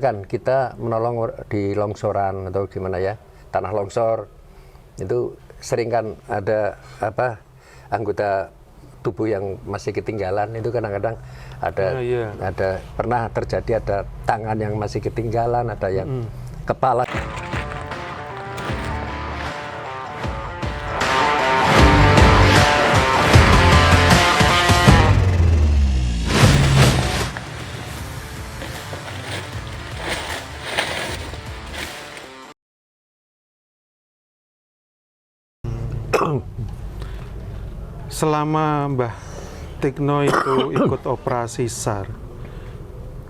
Kan kita menolong di longsoran atau gimana ya, tanah longsor itu sering kan ada anggota tubuh yang masih ketinggalan, itu kadang-kadang ada pernah terjadi ada tangan yang masih ketinggalan, ada yang kepala. Selama Mbah Tikno itu ikut operasi SAR,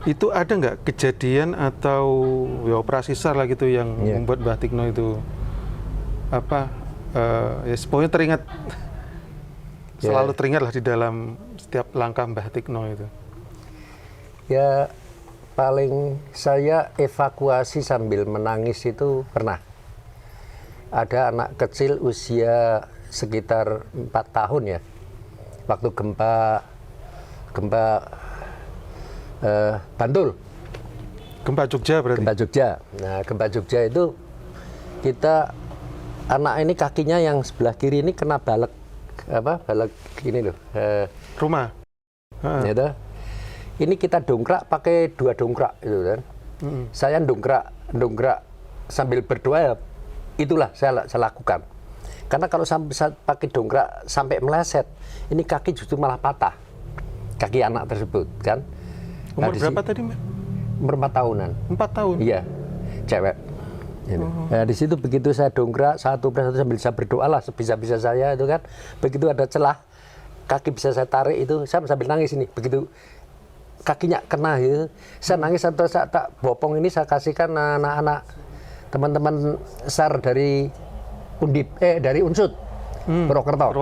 itu ada nggak kejadian atau ya operasi SAR lah gitu yang membuat Mbah Tikno itu ya pokoknya teringat, selalu teringat lah di dalam setiap langkah Mbah Tikno itu? Ya paling saya evakuasi sambil menangis itu pernah. Ada anak kecil usia sekitar 4 tahun ya, waktu gempa Bantul. Gempa Jogja berarti? Gempa Jogja. Nah, gempa Jogja itu kita, anak ini kakinya yang sebelah kiri ini kena balek ini loh. Rumah? Gitu. Ini kita dongkrak pakai 2 dongkrak itu kan. Saya dongkrak sambil berdoa ya, itulah saya lakukan. Karena kalau sampai pakai dongkrak sampai meleset, ini kaki justru malah patah. Kaki anak tersebut kan. Umur berapa tadi, Mbak? Umur 4 tahunan. 4 tahun? Iya, cewek. Nah, di situ begitu saya dongkrak satu persatu sambil saya berdoa lah sebisa-bisa saya itu kan. Begitu ada celah, kaki bisa saya tarik itu, saya sambil nangis ini. Begitu kakinya kena gitu, saya nangis atau saya tak bopong ini saya kasihkan anak-anak teman-teman SAR dari dari Unsud Purwokerto.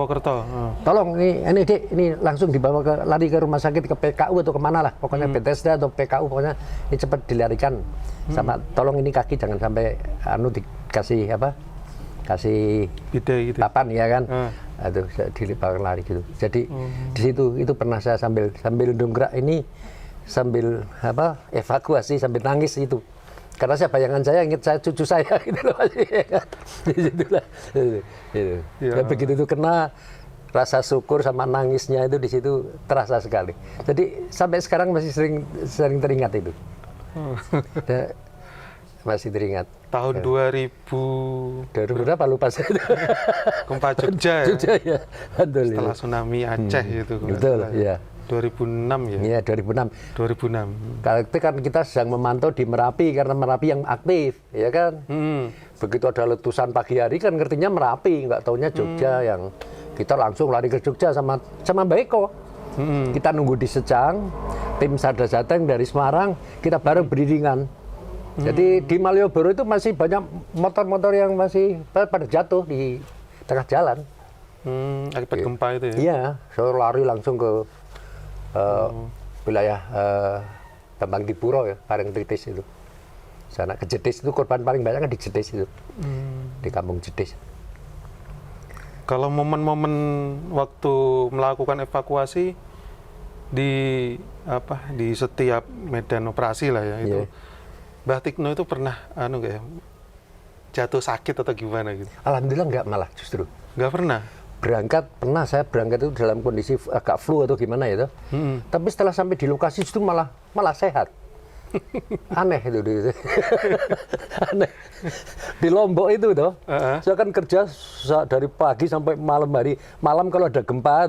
Tolong ini Dek, ini langsung dibawa lari ke rumah sakit, ke PKU atau kemana lah, pokoknya Bethesda atau PKU, pokoknya ini cepat dilarikan. Sama tolong ini kaki jangan sampai dikasih kasih bide gitu. papan ya kan. Aduh, dilipat lari gitu. Jadi di situ itu pernah saya sambil dongkrak ini, sambil evakuasi sambil nangis itu. Karena bayangan saya ingat saya cucu saya gitu loh. Di situlah. Gitu. Dan begitu itu kena, rasa syukur sama nangisnya itu di situ terasa sekali. Jadi sampai sekarang masih sering teringat itu. Masih teringat. Tahun 2000 berapa lupa saya. Gempa Jogja ya. Jogja ya. Betul. Setelah tsunami Aceh itu. Betul, iya. 2006 ya? Iya, 2006. 2006. Kalau itu kan kita sedang memantau di Merapi, karena Merapi yang aktif, ya kan? Begitu ada letusan pagi hari kan ngertinya Merapi, nggak taunya Jogja, yang kita langsung lari ke Jogja sama Mbak Eko. Kita nunggu di Secang, tim Sada Jateng dari Semarang, kita bareng beriringan. Jadi di Malioboro itu masih banyak motor-motor yang masih pada jatuh di tengah jalan. Akibat gempa itu ya? Iya, saya lari langsung ke wilayah Bambang Dipuro ya, Pareng Tritis itu. Sana ke Jetis itu korban paling banyak kan di Jetis itu. Di kampung Jetis. Kalau momen-momen waktu melakukan evakuasi di setiap medan operasi lah ya itu. Mbah Tikno itu pernah jatuh sakit atau gimana gitu? Alhamdulillah enggak, malah justru. Enggak pernah? Saya berangkat itu dalam kondisi agak flu atau gimana ya. Tapi setelah sampai di lokasi justru malah sehat. Aneh itu. Aneh. Di Lombok itu saya kan kerja dari pagi sampai malam hari. Malam kalau ada gempa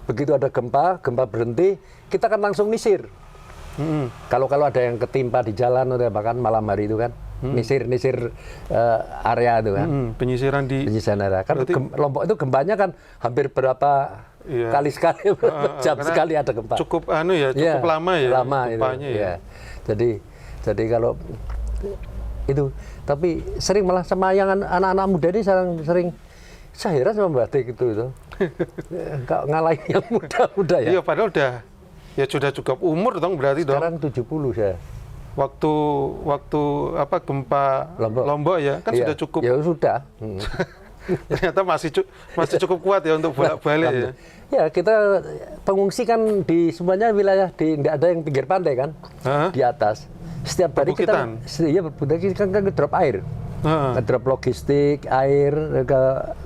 begitu ada gempa berhenti, kita kan langsung nisir. Kalau ada yang ketimpa di jalan atau bahkan malam hari itu kan nisir area itu kan. Penyisiran area kan. Berarti, Lombok itu gempanya kan hampir berapa kali sekali, jam sekali ada gempa. Cukup lama ya. Lama gempanya itu. Ya. Jadi kalau itu, tapi sering malah sama yang anak-anak muda ini sering saya heran sama Mbak Tik itu. Ngalahin yang muda-muda ya. Iya, padahal sudah cukup umur dong berarti dong. Sekarang 70 saya. Waktu gempa Lombok ya kan sudah cukup. Ya sudah. Ternyata masih cukup kuat ya untuk bolak-balik ya. Ya, kita pengungsi kan di semuanya wilayah tidak ada yang pinggir pantai kan, di atas. Setiap hari kita kan drop air. Drop logistik, air ke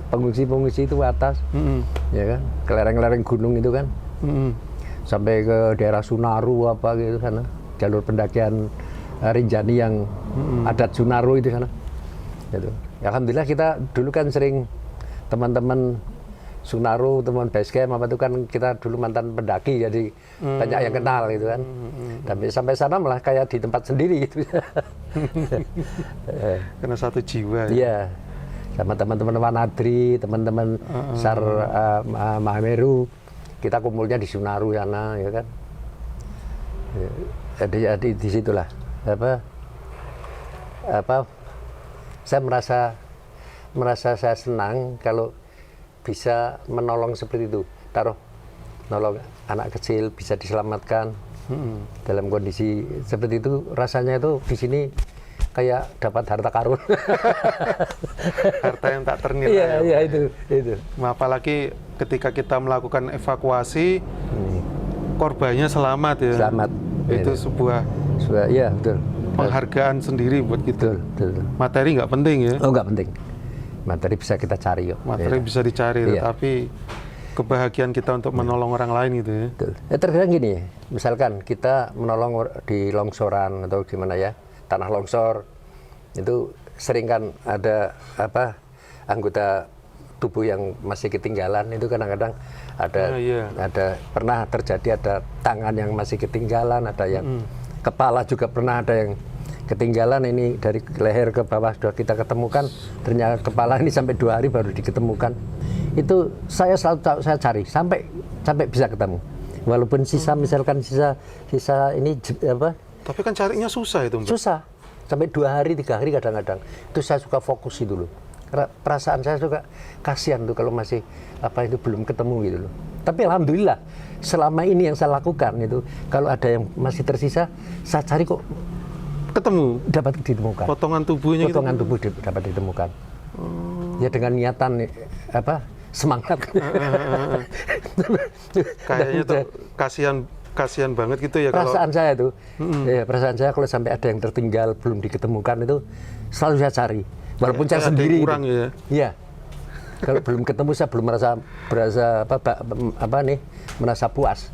pengungsi-pengungsi itu atas, ya kan, ke lereng-lereng gunung itu kan, sampai ke daerah Sunaru apa gitu sana, jalur pendakian Rinjani yang adat Sunaru itu sana. Gitu. Alhamdulillah kita dulu kan sering teman-teman Sunaru, teman basecamp apa itu kan kita dulu mantan pendaki jadi banyak yang kenal gitu kan. Tapi sampai sana malah kayak di tempat sendiri gitu. Karena satu jiwa. Iya. Sama teman-teman Wanadri, teman-teman Sar Mahameru, kita kumpulnya di Sunaru sana ya kan. Jadi di situlah saya merasa saya senang kalau bisa menolong seperti itu, nolong anak kecil bisa diselamatkan dalam kondisi seperti itu, rasanya itu di sini kayak dapat harta karun. Harta yang tak ternilai. Iya itu. Apalagi ketika kita melakukan evakuasi, korbannya selamat ya. Selamat. Itu sebuah iya betul. Penghargaan sendiri buat kita. Betul. Materi nggak penting ya? Oh nggak penting. Materi bisa kita cari kok. Materi bisa dicari, tapi kebahagiaan kita untuk menolong orang lain gitu ya. Betul. Terkadang gini, misalkan kita menolong di longsoran atau gimana ya, tanah longsor, itu sering kan ada anggota tubuh yang masih ketinggalan, itu kadang-kadang ada pernah terjadi ada tangan yang masih ketinggalan, ada yang kepala juga pernah ada yang ketinggalan, ini dari leher ke bawah sudah kita ketemukan, ternyata kepala ini sampai 2 hari baru diketemukan. Itu saya selalu cari sampai bisa ketemu. Walaupun misalkan sisa ini Tapi kan carinya susah itu, Mbak. Susah. Sampai 2 hari, 3 hari kadang-kadang. Itu saya suka fokus itu loh. Karena perasaan saya suka kasihan tuh kalau masih itu belum ketemu gitu loh. Tapi alhamdulillah selama ini yang saya lakukan itu, kalau ada yang masih tersisa, saya cari kok dapat ditemukan. Potongan tubuhnya tubuh dapat ditemukan. Ya dengan niatan semangat. Kayaknya tuh kasihan banget gitu ya. Perasaan saya tuh, perasaan saya kalau sampai ada yang tertinggal belum diketemukan itu selalu saya cari. Walaupun saya sendiri. Kurang gitu. Iya. Kalau belum ketemu saya belum merasa puas.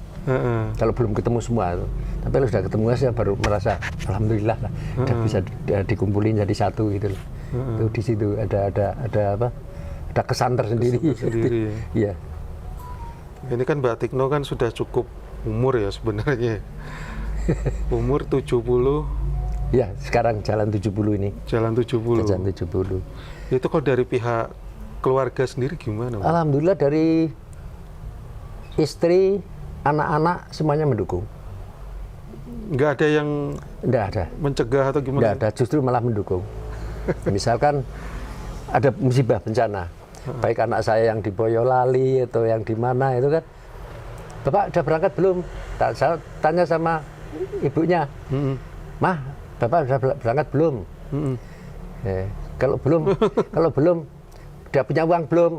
Kalau belum ketemu semua itu. Tapi kalau sudah ketemu saya baru merasa alhamdulillah lah, bisa dikumpulin jadi satu gitu loh. Itu di situ ada kesan tersendiri. Iya. Ini kan Mbak Tikno kan sudah cukup umur ya sebenarnya. Umur 70. Ya, sekarang jalan 70 ini. Jalan 70. Jalan 70. Itu kalau dari pihak keluarga sendiri gimana, Mbak? Alhamdulillah dari istri, anak-anak semuanya mendukung. Nggak ada yang mencegah atau gimana? Nggak ada, justru malah mendukung. Misalkan ada musibah bencana, baik anak saya yang di Boyolali atau yang di mana itu kan, Bapak udah berangkat belum? Saya tanya sama ibunya, Mah, Bapak udah berangkat belum? Kalau belum, udah punya uang belum?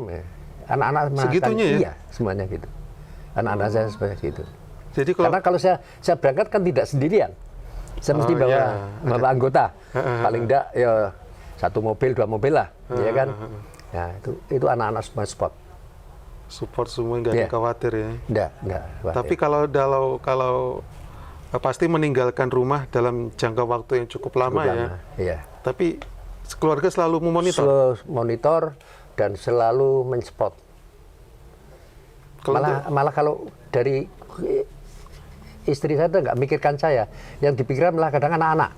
Anak-anak segitunya ya? Iya, semuanya gitu. Anak-anak saya semuanya gitu. Jadi karena kalau saya berangkat kan tidak sendirian, saya mesti bawa anggota, paling enggak ya 1 mobil 2 mobil lah, ya kan? Nah itu anak-anak semua support semua, nggak ada khawatir ya? Nggak khawatir. Tapi kalau pasti meninggalkan rumah dalam jangka waktu yang cukup lama ya? Iya. Tapi keluarga selalu memonitor? Selalu monitor dan selalu men-spot. Malah kalau dari istri saya itu nggak mikirkan saya, yang dipikirkan malah kadang anak-anak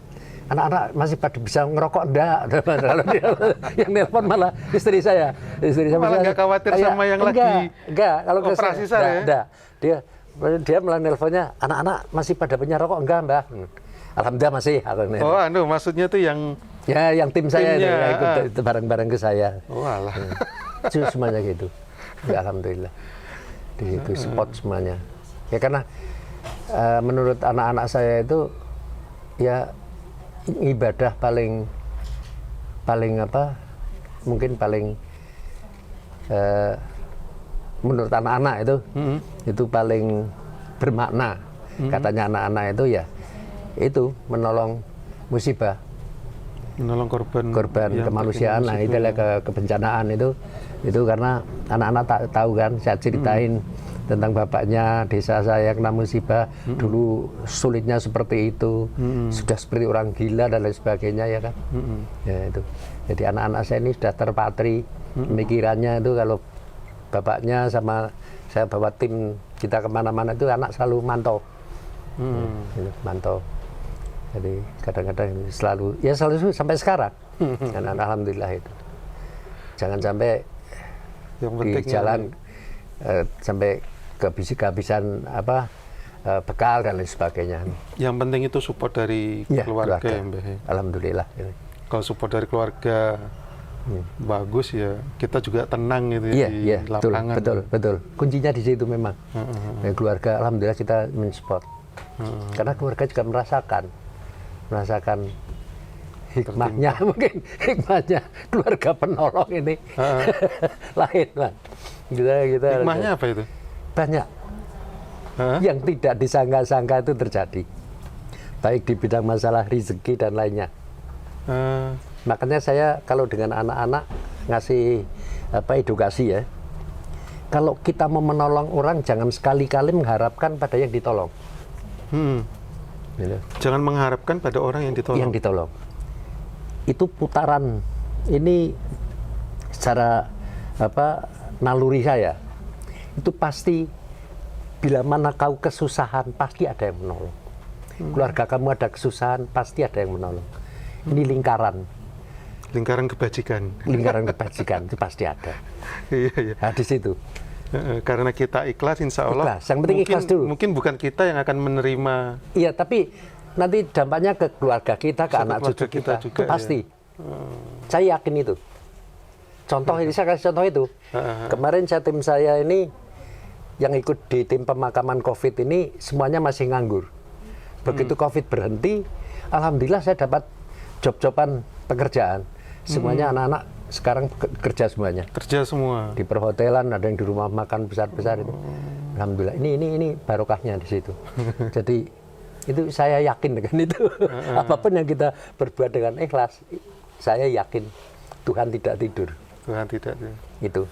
masih pada bisa ngerokok enggak. Kalau dia yang nelpon malah istri saya malah nggak khawatir sama yang lagi kalau operasi saya enggak. Dia malah nelponnya, anak-anak masih pada punya rokok enggak, Mbak? Alhamdulillah masih. Maksudnya tuh yang tim saya itu bareng-bareng ke saya. Alah. Itu semuanya gitu. Ya, alhamdulillah. Di situ support semuanya. Ya karena menurut anak-anak saya itu ya ibadah paling mungkin paling menurut anak-anak itu paling bermakna. Katanya anak-anak itu ya itu menolong musibah, menolong korban yang kemanusiaan. Nah, itu kebencanaan itu karena anak-anak tahu kan, saya ceritain tentang bapaknya desa saya kena musibah, dulu sulitnya seperti itu, sudah seperti orang gila dan lain sebagainya ya kan. Ya itu. Jadi anak-anak saya ini sudah terpatri pemikirannya itu kalau bapaknya sama saya bawa tim kita kemana-mana itu anak selalu mantau. Mantau. Jadi kadang-kadang selalu sampai sekarang. Dan alhamdulillah itu. Jangan sampai di jalan sampai kehabisan bekal dan lain sebagainya. Yang penting itu support dari keluarga. Ya, Mbah. Alhamdulillah. Kalau support dari keluarga bagus ya, kita juga tenang gitu di lapangan. Betul. Kuncinya di situ memang. Keluarga, alhamdulillah kita mensupport. Karena keluarga juga merasakan hikmahnya, mungkin hikmahnya keluarga penolong ini lain, Pak. Hikmahnya apa itu? Banyak yang tidak disangka-sangka itu terjadi, baik di bidang masalah rezeki dan lainnya. Makanya saya kalau dengan anak-anak ngasih edukasi ya, kalau kita mau menolong orang jangan sekali-kali mengharapkan pada yang ditolong. Gitu. Jangan mengharapkan pada orang yang ditolong. Yang ditolong. Itu putaran ini secara naluri saya. Itu pasti bila mana kau kesusahan pasti ada yang menolong. Keluarga kamu ada kesusahan pasti ada yang menolong. Ini lingkaran kebajikan. Lingkaran kebajikan itu pasti ada. Iya. Nah, di situ. Karena kita ikhlas, insya Allah. Ikhlas. Yang penting ikhlas dulu. Mungkin bukan kita yang akan menerima. Iya, tapi nanti dampaknya ke keluarga kita, ke anak cucu kita juga, itu pasti. Ya. Saya yakin itu. Contoh ini saya kasih contoh itu. Kemarin tim saya ini yang ikut di tim pemakaman COVID ini semuanya masih nganggur. Begitu COVID berhenti, alhamdulillah saya dapat job-joban pekerjaan. Semuanya anak-anak sekarang kerja semuanya. Kerja semua. Di perhotelan, ada yang di rumah makan besar-besar itu. Alhamdulillah. Ini barokahnya di situ. Jadi itu saya yakin dengan itu. Apapun yang kita berbuat dengan ikhlas, saya yakin Tuhan tidak tidur. Tuhan tidak tidur. Itu.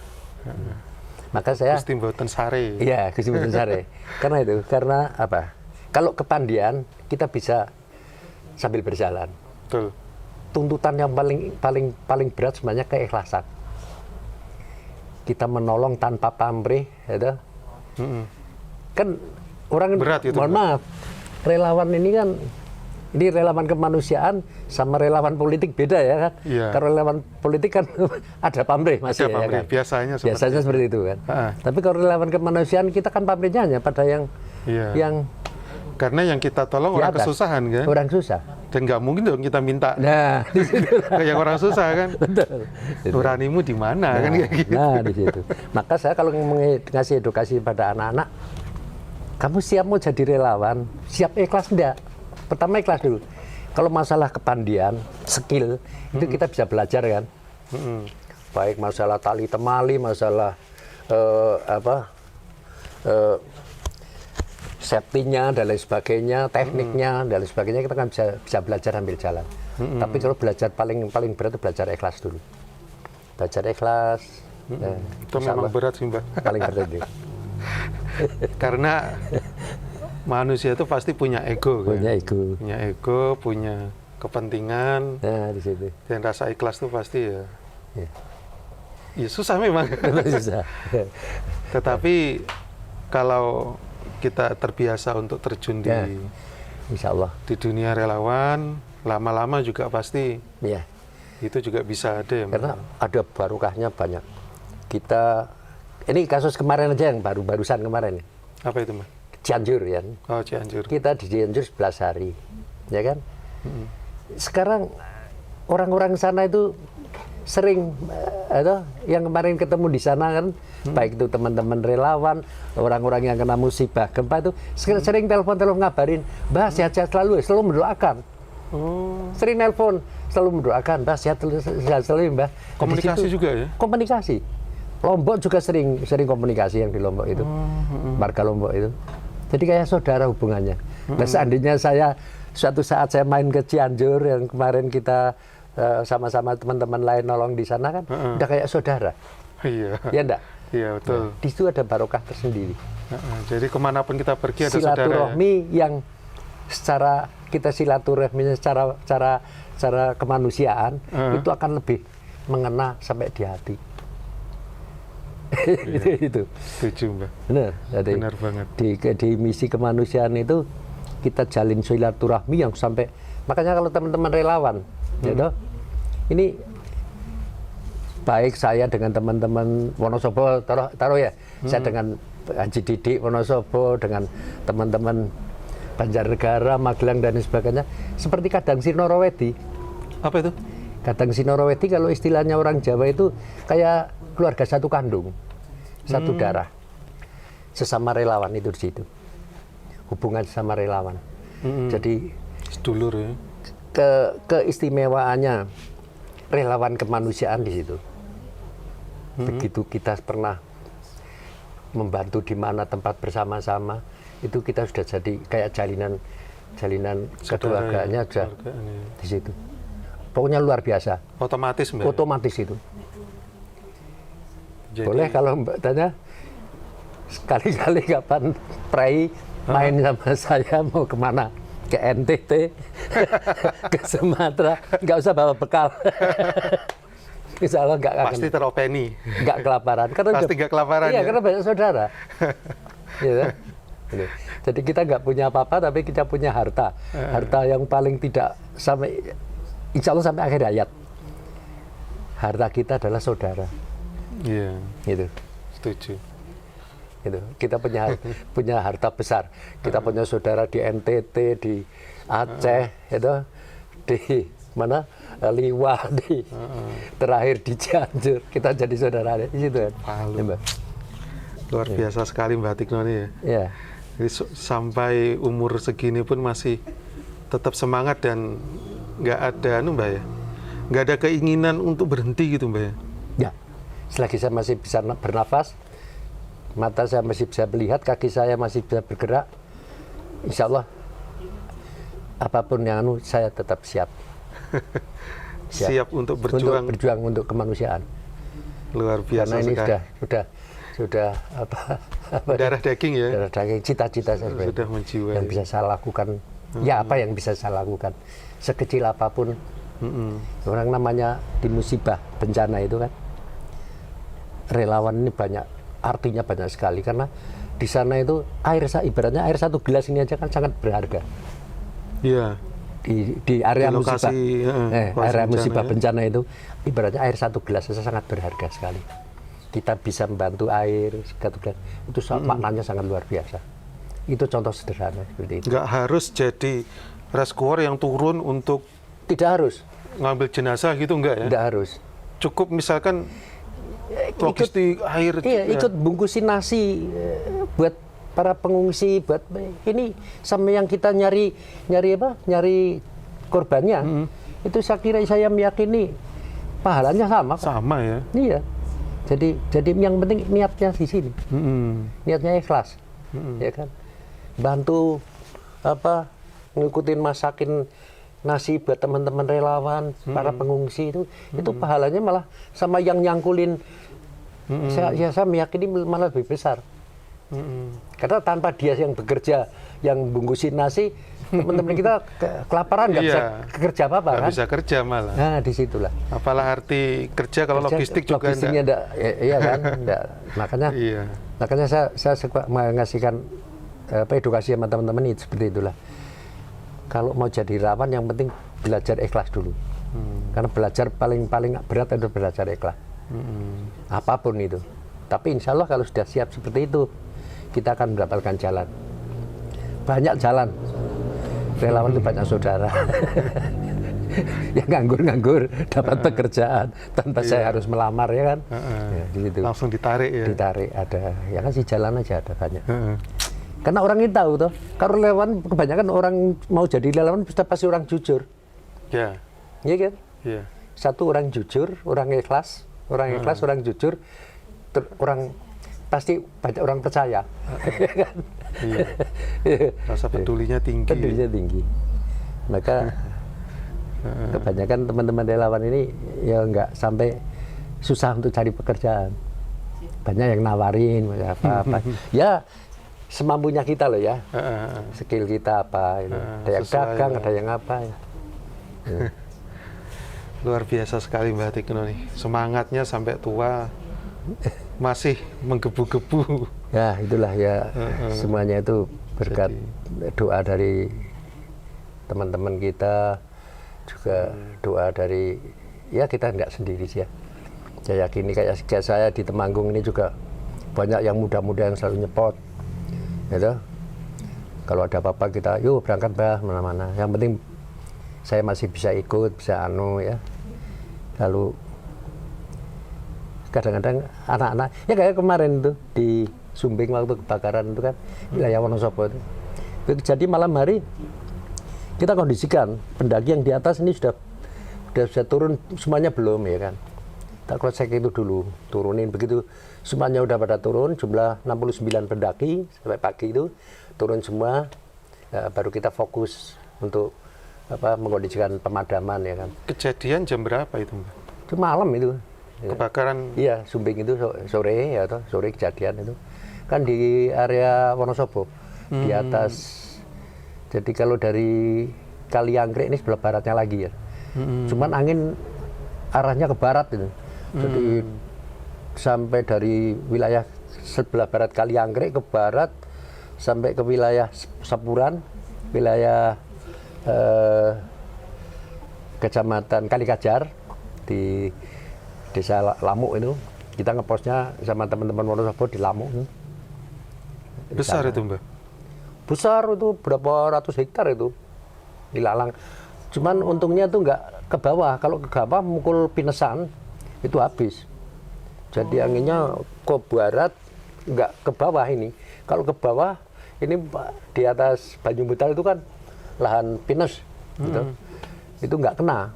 Maka saya Gusti mboten sare. Iya, Gusti mboten sare. Karena apa? Kalau kepandian kita bisa sambil berjalan. Betul. Tuntutan yang paling berat sebenarnya keikhlasan. Kita menolong tanpa pamrih, ya. Kan orang berat itu. Mohon maaf, relawan ini kan relawan kemanusiaan sama relawan politik beda ya kan. Iya. Kalau relawan politik kan ada pamrih masih. Ada pamrih. Ya kan? Biasanya seperti itu kan. Tapi kalau relawan kemanusiaan kita kan pamrihnya hanya pada yang karena yang kita tolong orang kesusahan kan. Orang susah. Dan nggak mungkin dong kita minta di situ. ke yang orang susah kan. Betul. Nuranimu di mana kan kayak gitu. Nah, di situ. Maka saya kalau ngasih edukasi pada anak-anak, kamu siap mau jadi relawan, siap ikhlas enggak? Pertama ikhlas dulu. Kalau masalah kepandian, skill, itu kita bisa belajar kan. Baik masalah tali temali, masalah safety-nya dan lain sebagainya, tekniknya dan lain sebagainya kita kan bisa belajar sambil jalan. Tapi kalau belajar paling berat itu belajar ikhlas dulu. Belajar ikhlas. Itu memang berat sih, Mbak. Paling berat itu. Karena manusia itu pasti punya ego kan. Punya ego, punya kepentingan. Nah, di situ. Dan rasa ikhlas itu pasti ya susah memang. Susah. Tetapi kalau kita terbiasa untuk terjun Insya Allah di dunia relawan, lama-lama juga pasti itu juga bisa ada ya. Karena ada barokahnya banyak. Kita ini kasus kemarin aja yang barusan kemarin. Apa itu, Mas? Cianjur ya. Oh, Cianjur. Kita di Cianjur 11 hari, ya kan? Sekarang orang-orang sana itu sering yang kemarin ketemu di sana kan, baik itu teman-teman relawan, orang-orang yang kena musibah gempa itu sering telepon ngabarin, Mbah sehat-sehat selalu mendoakan. Sering telepon selalu mendoakan, Mbah sehat selalu Mbah. Komunikasi juga ya? Komunikasi. Lombok juga sering komunikasi yang di Lombok itu, warga Lombok itu. Jadi kayak saudara hubungannya. Nah, seandainya saya suatu saat saya main ke Cianjur yang kemarin kita sama-sama teman-teman lain nolong di sana kan, udah kayak saudara. Iya. Ya enggak? Iya betul. Di situ ada barokah tersendiri. Jadi kemanapun kita pergi ada saudara. Silaturahmi yang secara kita silaturahminya secara kemanusiaan itu akan lebih mengena sampai di hati. itu. Setuju, Mbak. Benar. Jadi Benar banget. Di misi kemanusiaan itu kita jalin silaturahmi yang sampai, makanya kalau teman-teman relawan, gitu, ini baik saya dengan teman-teman Wonosobo, taruh ya, saya dengan Haji Didik Wonosobo, dengan teman-teman Banjarnegara, Magelang dan sebagainya, seperti Kadang Sinorowedi. Apa itu? Kadang Sinorowedi kalau istilahnya orang Jawa itu kayak keluarga satu kandung, satu darah, sesama relawan itu di situ, hubungan sama relawan. Jadi sedulur ya. Keistimewaannya relawan kemanusiaan di situ. Begitu kita pernah membantu di mana tempat bersama-sama, itu kita sudah jadi kayak jalinan kekeluargaannya aja di situ. Pokoknya luar biasa. Otomatis, Mbak. Otomatis itu. Jadi, boleh kalau Mbak tanya sekali-kali kapan Prai main sama saya mau kemana? Ke NTT, ke Sumatera, nggak usah bawa bekal. Insya Allah nggak akan. pasti teropeni. Nggak kelaparan. Karena Pasti nggak kelaparan. Iya, Ya? karena banyak saudara. Gitu. Jadi kita nggak punya apa-apa, tapi kita punya harta. Harta yang paling tidak sampai, insya Allah sampai akhir hayat. Harta kita adalah saudara. Iya. Gitu. Setuju. Gitu. Kita punya harta besar. Kita punya saudara di NTT, di Aceh, itu, di mana Liwa, di terakhir di Cianjur. Kita jadi saudara di situ kan. Palu. Ya, Mbak. Luar biasa sekali Mbak Tikno ini ya. Ya. Jadi sampai umur segini pun masih tetap semangat dan nggak ada Mbak ya. Nggak ada keinginan untuk berhenti gitu Mbak ya. Ya. Selagi saya masih bisa bernafas, mata saya masih bisa melihat, kaki saya masih bisa bergerak, insya Allah apapun yang saya tetap siap. Siap untuk berjuang. Untuk berjuang untuk kemanusiaan. Luar biasa. Karena ini sekali. sudah apa Darah daging ya. darah daging, cita-cita saya Sudah menjiwai. yang bisa saya lakukan. Ya apa yang bisa saya lakukan, sekecil apapun. Orang namanya di musibah bencana itu kan, relawan ini banyak, artinya banyak sekali, karena di sana itu ibaratnya air satu gelas ini aja kan sangat berharga. Iya. Di area Di lokasi, musibah, area bencana, musibah ya. bencana itu ibaratnya air satu gelas saja sangat berharga sekali. Kita bisa membantu air satu gelas itu maknanya sangat luar biasa. Itu contoh sederhana seperti itu. Nggak harus jadi rescuer yang turun untuk Tidak harus, ngambil jenazah gitu enggak ya? tidak harus. Cukup misalkan logistik air. Iya, ikut bungkusin nasi buat para pengungsi, buat ini sama yang kita nyari korbannya. Itu saya meyakini pahalanya sama. Sama ya. Iya. Jadi yang penting niatnya di sini. Niatnya ikhlas. Ya kan? Bantu ngikutin masakin nasi buat teman-teman relawan, para pengungsi itu pahalanya malah sama yang nyangkulin. Saya meyakini malah lebih besar. Karena tanpa dia yang bekerja, yang bungkusin nasi, teman-teman kita kelaparan nggak bisa kerja apa-apa kan? Nggak bisa kerja malah. Nah, disitulah. Apalah arti kerja kalau logistik juga logistiknya enggak. Iya kan? Enggak. Makanya saya suka mengasihkan edukasi sama teman-teman itu seperti itulah. Kalau mau jadi relawan yang penting belajar ikhlas dulu. Karena belajar paling berat adalah belajar ikhlas. Apapun itu. Tapi insya Allah kalau sudah siap seperti itu, kita akan mendapatkan jalan. Banyak jalan. Relawan itu banyak saudara. Yang nganggur dapat pekerjaan tanpa saya harus melamar ya kan. Ya, di situ. Langsung ditarik ya. Ditarik ada. Ya kan si jalan aja ada banyak. Karena orang ini tahu toh, kalau relawan kebanyakan orang mau jadi relawan pasti orang jujur. Ya. Iya kan? Iya. Satu orang jujur, orang ikhlas, orang jujur, orang pasti banyak orang percaya. Iya. Rasa pedulinya tinggi. Pedulinya tinggi. Maka kebanyakan teman-teman relawan ini ya nggak sampai susah untuk cari pekerjaan. Banyak yang nawarin apa-apa. Ya semampunya kita loh ya. Skill kita apa itu. Ada yang dagang, ada yang apa ya. Luar biasa sekali Mbah Tigno nih. Semangatnya sampai tua masih menggebu-gebu. Ya itulah ya, semuanya itu berkat doa dari teman-teman kita, juga doa dari, ya kita nggak sendiri sih ya. Saya yakini kayak saya di Temanggung ini juga banyak yang muda-muda yang selalu nyepot, gitu. Kalau ada apa-apa kita, yuk berangkat Mbah mana-mana. Yang penting saya masih bisa ikut, bisa ya. Lalu kadang-kadang anak-anak, ya kayak kemarin tuh di Sumbing waktu kebakaran itu kan, wilayah Wonosobo itu. Jadi malam hari kita kondisikan pendaki yang di atas ini sudah turun semuanya belum ya kan. Kita cross check itu dulu, turunin begitu semuanya udah pada turun, jumlah 69 pendaki sampai pagi itu turun semua, ya, baru kita fokus untuk mengkondisikan pemadaman ya kan. Kejadian jam berapa itu Mbak? Itu malam itu. Kebakaran? Iya, Sumbing itu sore ya toh, sore kejadian itu. Kan di area Wonosobo, di atas. Jadi kalau dari Kalianggrek ini sebelah baratnya lagi ya. Cuman angin arahnya ke barat itu. Jadi sampai dari wilayah sebelah barat Kalianggrek ke barat sampai ke wilayah Sapuran, wilayah Kecamatan Kalikajar di Desa Lamuk itu. Kita ngeposnya sama teman-teman Wonosobo di Lamuk. Besar itu Mbak? Besar itu, berapa ratus hektar itu ilalang. Cuman untungnya itu nggak ke bawah. Kalau ke bawah mukul Pinesan itu habis. Jadi anginnya ke barat, nggak ke bawah ini. Kalau ke bawah ini di atas Banyumutal itu kan lahan pinus, gitu. Itu nggak kena.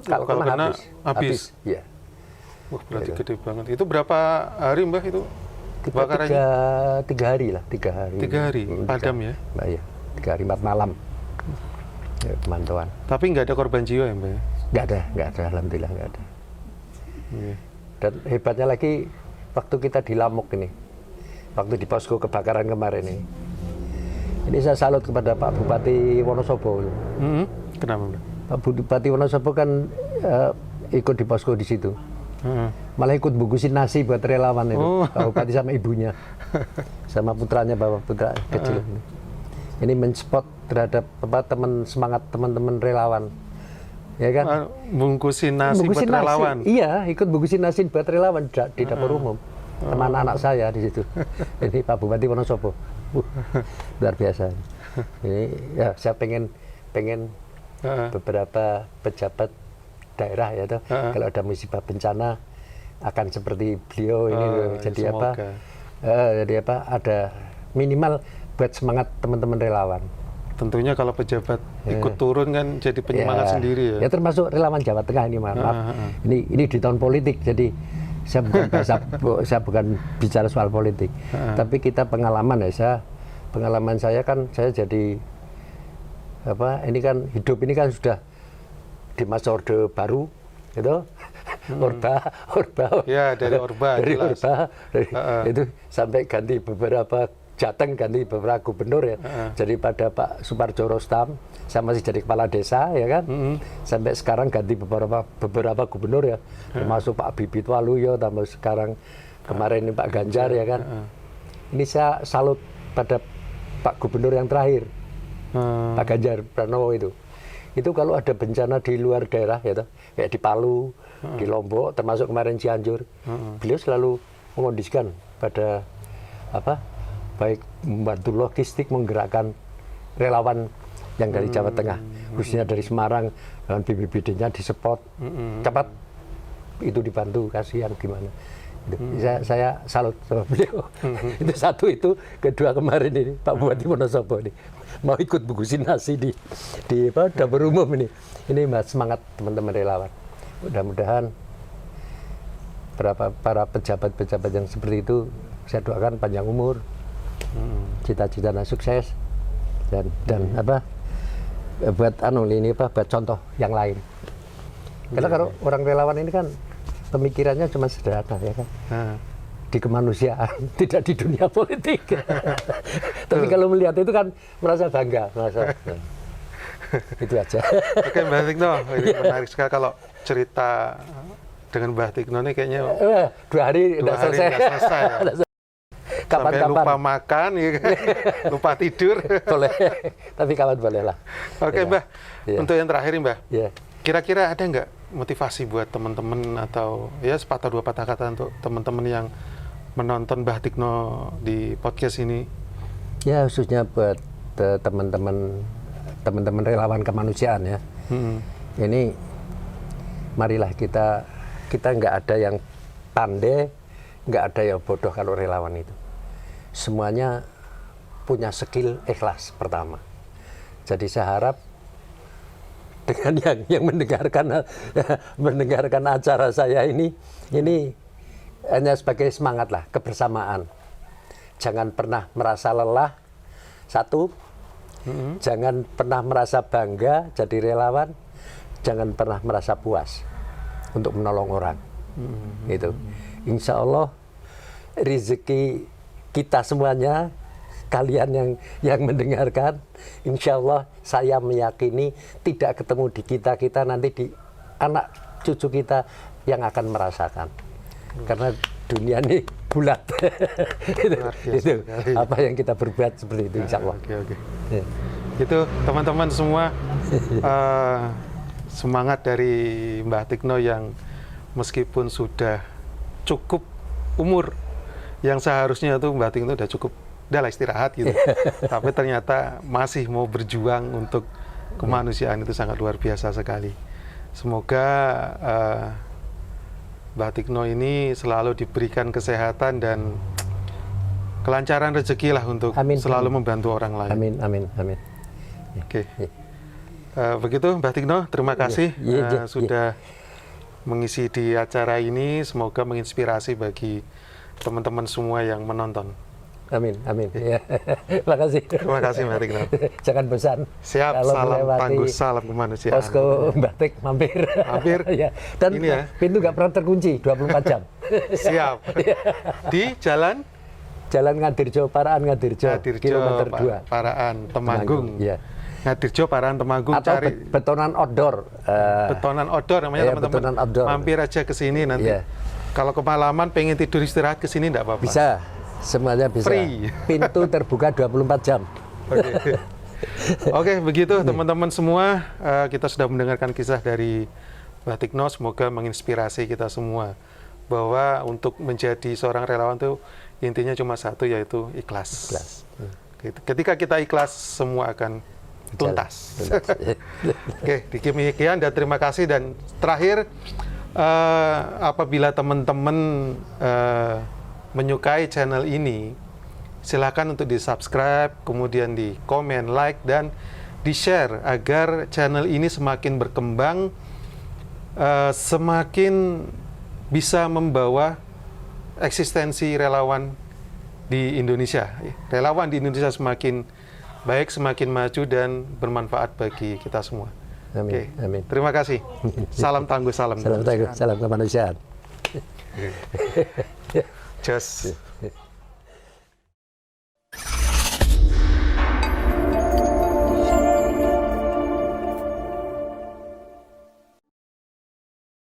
Kalau kena habis. Ya. Wah berarti gede banget. Itu berapa hari Mbak itu? Kita 3 hari lah, 3 hari. 3 hari, padam ya? Mbak ya, 3 hari 4 malam. Ya, pemantauan. Tapi nggak ada korban jiwa ya Mbak? Nggak ada, alhamdulillah nggak ada. Dan hebatnya lagi, waktu kita di Lamuk ini, waktu di posko kebakaran kemarin ini saya salut kepada Pak Bupati Wonosobo. Kenapa Mbak? Pak Bupati Wonosobo kan ikut di posko di situ. Malah ikut bungkusin nasi buat relawan itu, Pak Bupati sama ibunya, sama putranya, bapak putra kecil. Ini menspot terhadap semangat teman-teman relawan, ya kan? Bungkusin nasi buat relawan. Iya, ikut bungkusin nasi buat relawan di dapur umum, sama anak-anak saya di situ. Ini Pak Bupati Wonosobo, luar biasa. Ini ya saya pengen beberapa pejabat daerah ya toh, kalau ada musibah bencana akan seperti beliau ini jadi apa ada minimal buat semangat teman-teman relawan. Tentunya kalau pejabat ikut turun kan jadi penyemangat sendiri ya. Ya termasuk relawan Jawa Tengah ini maaf. Ini di tahun politik jadi saya bukan bicara soal politik. Tapi kita pengalaman ya, pengalaman saya kan saya jadi ini kan hidup ini kan sudah di masa Orde Baru, gitu. Orba. Ya dari Orba. Dari Orba, itu sampai ganti beberapa Jateng, ganti beberapa gubernur ya. Jadi pada Pak Suparjo Rostam, saya masih jadi kepala desa ya kan. Sampai sekarang ganti beberapa gubernur ya, termasuk Pak Bibit Waluyo, tambah sekarang kemarin ini Pak Ganjar ya kan. Ini saya salut pada Pak Gubernur yang terakhir, Pak Ganjar Pranowo itu. Itu kalau ada bencana di luar daerah ya toh, kayak di Palu, di Lombok, termasuk kemarin Cianjur, beliau selalu mengondisikan pada baik membantu logistik, menggerakkan relawan yang dari Jawa Tengah, khususnya dari Semarang, dan BPBD-nya disupport cepat, itu dibantu, kasihan gimana. Saya salut sama beliau. Itu satu, itu kedua kemarin ini Pak Bupati Wonosobo ini mau ikut bungkusin nasi di dapur umum ini mas, semangat teman-teman relawan. Mudah-mudahan para pejabat-pejabat yang seperti itu saya doakan panjang umur, cita-citanya sukses dan buat ini apa, buat contoh yang lain. Karena kalau orang relawan ini kan pemikirannya cuma sederhana ya kan. Di kemanusiaan, tidak di dunia politik. Tapi kalau melihat itu kan merasa bangga, itu aja. Oke, Mbah Tikno, ini menarik sekali kalau cerita dengan Mbah Tikno ini kayaknya 2 hari udah selesai. Ya. Sampai lupa makan, ya kan? Lupa tidur. Boleh, tapi kapan boleh lah. Oke, ya. Mbah, untuk yang terakhir Mbah, kira-kira ada nggak motivasi buat teman-teman atau ya sepatah dua patah kata untuk teman-teman yang menonton Mbah Tikno di podcast ini? Ya, khususnya buat teman-teman relawan kemanusiaan ya. Ini marilah kita nggak ada yang pandai, nggak ada yang bodoh kalau relawan itu. Semuanya punya skill ikhlas pertama. Jadi saya harap dengan yang mendengarkan acara saya ini hanya sebagai semangat lah, kebersamaan. Jangan pernah merasa lelah, satu. Jangan pernah merasa bangga jadi relawan. Jangan pernah merasa puas untuk menolong orang. Itu. Insya Allah rezeki kita semuanya, kalian yang mendengarkan, insya Allah saya meyakini tidak ketemu di kita nanti di anak cucu kita yang akan merasakan. Karena dunia ini bulat. itu apa yang kita berbuat seperti itu, insya Allah. Oke. Itu teman-teman semua, semangat dari Mbah Tikno yang meskipun sudah cukup umur yang seharusnya tuh Mbah Tikno udah cukup, udahlah istirahat gitu. Tapi ternyata masih mau berjuang untuk kemanusiaan, itu sangat luar biasa sekali. Semoga Mbah Tikno ini selalu diberikan kesehatan dan kelancaran rezeki lah untuk selalu membantu orang lain. Amin. Oke. Begitu Mbah Tikno, terima kasih sudah mengisi di acara ini. Semoga menginspirasi bagi teman-teman semua yang menonton. Amin. Terima kasih Mbah Tikno. Jangan bosan. Siap, salam tangguh, salam kemanusiaan. Posko Mbah Tik mampir. Ya. Dan pintu nggak pernah terkunci 24 jam. Siap. Di Jalan Ngadirjo, Paraan Ngadirjo, kilometer 2. Paraan Temanggung. Ya. Ngadirjo, Paraan Temanggung. Atau cari betonan outdoor. Betonan outdoor namanya teman-teman. Mampir aja ke sini nanti. Kalau kemalaman pengen tidur istirahat ke sini enggak apa-apa. Bisa, semuanya bisa. Free. Pintu terbuka 24 jam. Oke, begitu teman-teman semua, kita sudah mendengarkan kisah dari Mbah Tikno. Semoga menginspirasi kita semua bahwa untuk menjadi seorang relawan itu intinya cuma satu, yaitu ikhlas. Ketika kita ikhlas, semua akan tuntas. Oke, demikian dan terima kasih. Dan terakhir, apabila teman-teman menyukai channel ini, silakan untuk di-subscribe, kemudian di komen, like, dan di-share agar channel ini semakin berkembang, semakin bisa membawa eksistensi relawan di Indonesia. Relawan di Indonesia semakin baik, semakin maju, dan bermanfaat bagi kita semua. Amin. Amin. Terima kasih. Salam tangguh, salam kemanusiaan. Just.